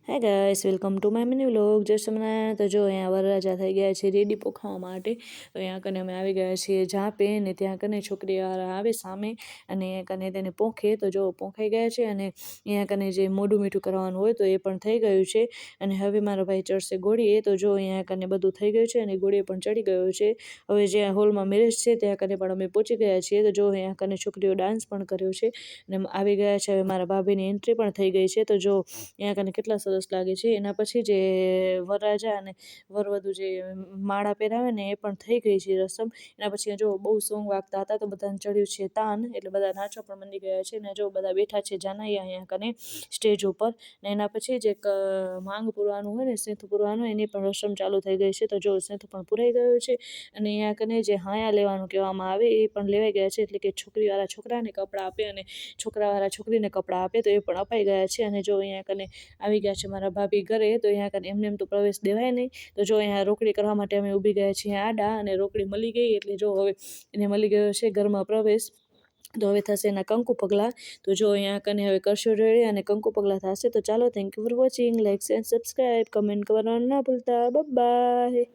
Hi guys, welcome to my mini vlog. Jay Swaminarayan. તો જો અહીંયા વરરાજા થઈ ગયા છે રેડી પોખાવા માટે. તો અહીંયા કને અમે આવી ગયા છીએ ઝાપે, ને ત્યાં કને છોકરીવાળા આવે સામે અને અહીંયા કને તેને પોખે. તો જો પોખાઈ ગયા છે અને અહીંયા કને જે મોઢું મીઠું કરવાનું હોય તો એ પણ થઈ ગયું છે. અને હવે મારો ભાઈ ચડશે ઘોડીએ. તો જો અહીંયા કને બધું થઈ ગયું છે અને ઘોડીએ પણ ચડી ગયો છે. હવે જ્યાં હોલમાં મેરેજ છે ત્યાં કને પણ અમે પહોંચી ગયા છીએ. તો જો અહીંયા કને છોકરીઓ ડાન્સ પણ કર્યો છે અને આવી ગયા છે. હવે મારા ભાભીની એન્ટ્રી પણ થઈ ગઈ છે. તો જો અહીંયા કને કેટલા સરસ લાગે છે. એના પછી જે વરરાજા અને વરવધુ જે માળા પહેરાવે ને એ પણ થઈ ગઈ છે રસમ. એના પછી જો બહુ સોંગ વાગતા હતા તો બધાને ચડ્યું છે તાન, એટલે બધા નાચવા પણ મંડી ગયા છે. ને જો બધા બેઠા છે જાનૈયા અહીંયા કને સ્ટેજ ઉપર. ને એના પછી જે માંગ પૂરવાનું હોય ને સિંથ પૂરવાનું એની પણ રસમ ચાલુ થઈ ગઈ છે. તો જો સિંથ પણ પૂરાઈ ગયો છે અને અહીંયા કને જે હાયા લેવાનું કહેવામાં આવે એ પણ લેવાઈ ગયા છે. એટલે કે છોકરીવાળા છોકરાને કપડાં આપે અને છોકરાવાળા છોકરીને કપડાં આપે, તો એ પણ અપાઈ ગયા છે. અને જો અહીંયા કને આવી ગયા છે મારા ભાભી ઘરે. તો અહીંયા કને એમને એમ તો પ્રવેશ દેવાય નહીં. તો જો અહીંયા રોકડી કરવા માટે અમે ઊભી ગયા છીએ આડા, અને રોકડી મળી ગઈ એટલે જો હવે એને મળી ગયો છે ઘરમાં પ્રવેશ. તો હવે થશે એના કંકુ પગલાં. તો જો અહીંયા કને હવે કરશો રેડી અને કંકુ પગલાં થશે. તો ચાલો, thank you for watching. Like, share, subscribe, comment કરવાનું ના ભૂલતા. બાય.